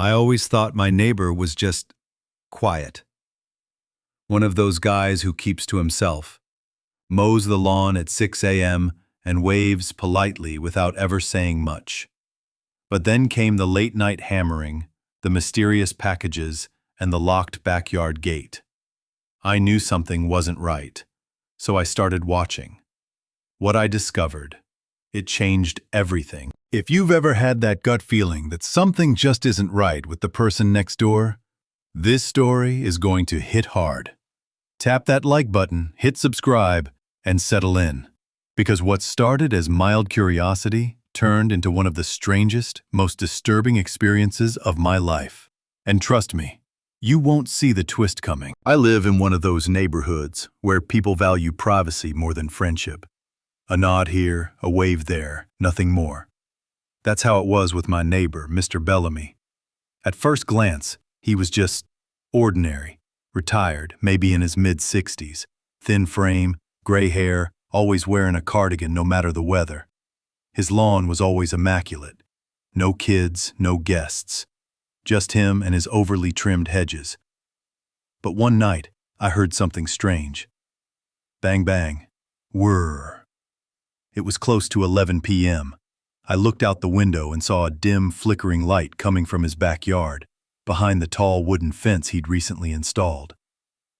I always thought my neighbor was just quiet. One of those guys who keeps to himself, mows the lawn at 6 a.m. and waves politely without ever saying much. But then came the late-night hammering, the mysterious packages, and the locked backyard gate. I knew something wasn't right, so I started watching. What I discovered, it changed everything. If you've ever had that gut feeling that something just isn't right with the person next door, this story is going to hit hard. Tap that like button, hit subscribe, and settle in. Because what started as mild curiosity turned into one of the strangest, most disturbing experiences of my life. And trust me, you won't see the twist coming. I live in one of those neighborhoods where people value privacy more than friendship. A nod here, a wave there, nothing more. That's how it was with my neighbor, Mr. Bellamy. At first glance, he was just ordinary, retired, maybe in his mid-60s, thin frame, gray hair, always wearing a cardigan no matter the weather. His lawn was always immaculate. No kids, no guests. Just him and his overly trimmed hedges. But one night, I heard something strange. Bang bang. Whirr. It was close to 11 p.m. I looked out the window and saw a dim, flickering light coming from his backyard, behind the tall wooden fence he'd recently installed.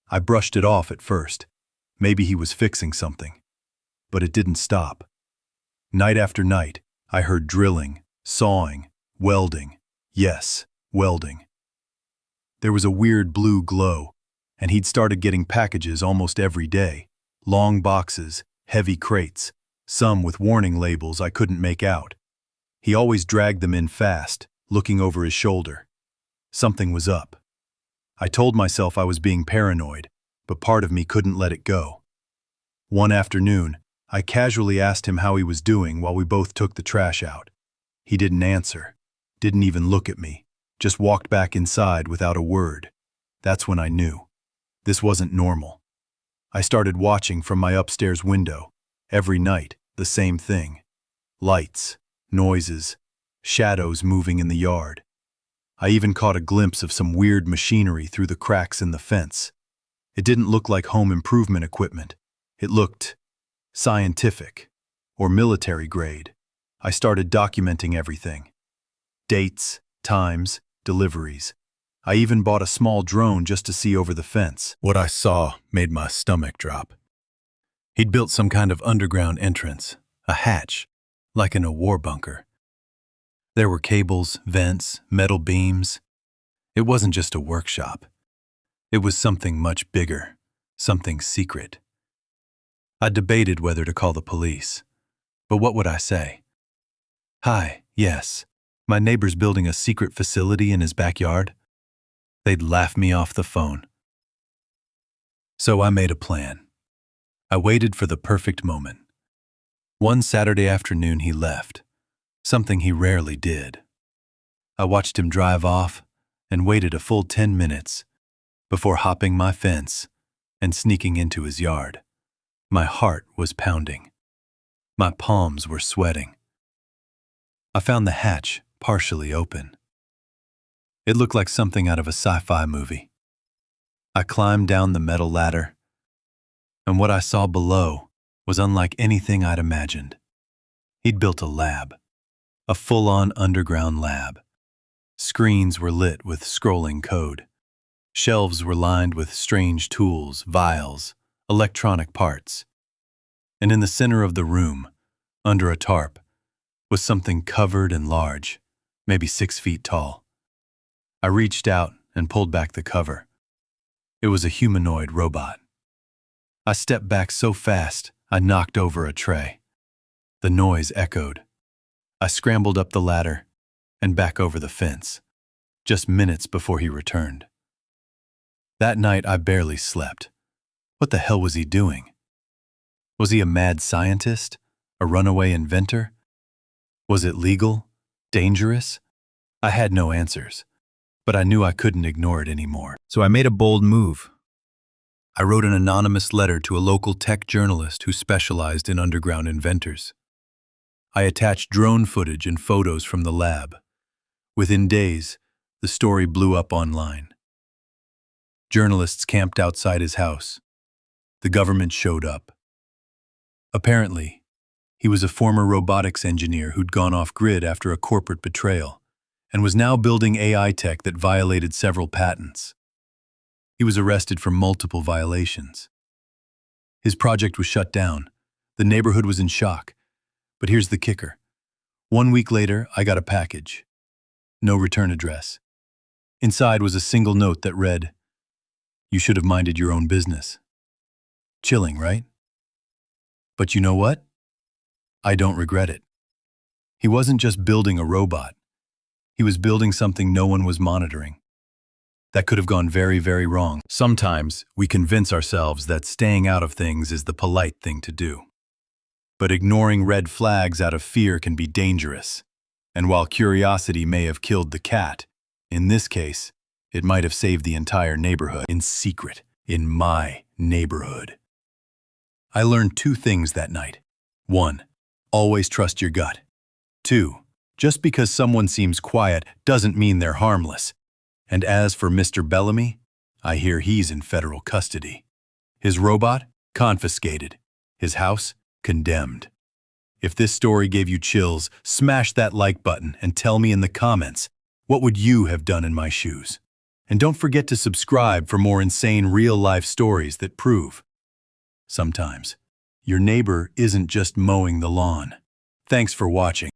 I brushed it off at first. Maybe he was fixing something. But it didn't stop. Night after night, I heard drilling, sawing, welding. Yes, welding. There was a weird blue glow, and he'd started getting packages almost every day. Long boxes, heavy crates, some with warning labels I couldn't make out. He always dragged them in fast, looking over his shoulder. Something was up. I told myself I was being paranoid, but part of me couldn't let it go. One afternoon, I casually asked him how he was doing while we both took the trash out. He didn't answer, didn't even look at me, just walked back inside without a word. That's when I knew. This wasn't normal. I started watching from my upstairs window. Every night, the same thing. Lights, noises, shadows moving in the yard. I even caught a glimpse of some weird machinery through the cracks in the fence. It didn't look like home improvement equipment. It looked scientific or military grade. I started documenting everything. Dates, times, deliveries. I even bought a small drone just to see over the fence. What I saw made my stomach drop. He'd built some kind of underground entrance, a hatch, like in a war bunker. There were cables, vents, metal beams. It wasn't just a workshop. It was something much bigger, something secret. I debated whether to call the police, but what would I say? Hi, yes, my neighbor's building a secret facility in his backyard. They'd laugh me off the phone. So I made a plan. I waited for the perfect moment. One Saturday afternoon he left, something he rarely did. I watched him drive off and waited a full 10 minutes before hopping my fence and sneaking into his yard. My heart was pounding. My palms were sweating. I found the hatch partially open. It looked like something out of a sci-fi movie. I climbed down the metal ladder, and what I saw below was unlike anything I'd imagined. He'd built a lab, a full-on underground lab. Screens were lit with scrolling code. Shelves were lined with strange tools, vials, electronic parts. And in the center of the room, under a tarp, was something covered and large, maybe 6 feet tall. I reached out and pulled back the cover. It was a humanoid robot. I stepped back so fast, I knocked over a tray. The noise echoed. I scrambled up the ladder and back over the fence, just minutes before he returned. That night, I barely slept. What the hell was he doing? Was he a mad scientist? A runaway inventor? Was it legal? Dangerous? I had no answers, but I knew I couldn't ignore it anymore. So I made a bold move. I wrote an anonymous letter to a local tech journalist who specialized in underground inventors. I attached drone footage and photos from the lab. Within days, The story blew up online. Journalists camped outside his house. The government showed up. Apparently, he was a former robotics engineer who'd gone off-grid after a corporate betrayal and was now building AI tech that violated several patents. He was arrested for multiple violations. His project was shut down. The neighborhood was in shock. But here's the kicker. 1 week later, I got a package. No return address. Inside was a single note that read, "You should have minded your own business." Chilling, right? But you know what? I don't regret it. He wasn't just building a robot. He was building something no one was monitoring. That could have gone very, very wrong. Sometimes we convince ourselves that staying out of things is the polite thing to do. But ignoring red flags out of fear can be dangerous. And while curiosity may have killed the cat, in this case, it might have saved the entire neighborhood in secret, in my neighborhood. I learned 2 things that night. 1, always trust your gut. 2, just because someone seems quiet doesn't mean they're harmless. And as for Mr. Bellamy, I hear he's in federal custody. His robot? Confiscated. His house? Condemned. If this story gave you chills, smash that like button and tell me in the comments, what would you have done in my shoes? And don't forget to subscribe for more insane real-life stories that prove, sometimes, your neighbor isn't just mowing the lawn. Thanks for watching.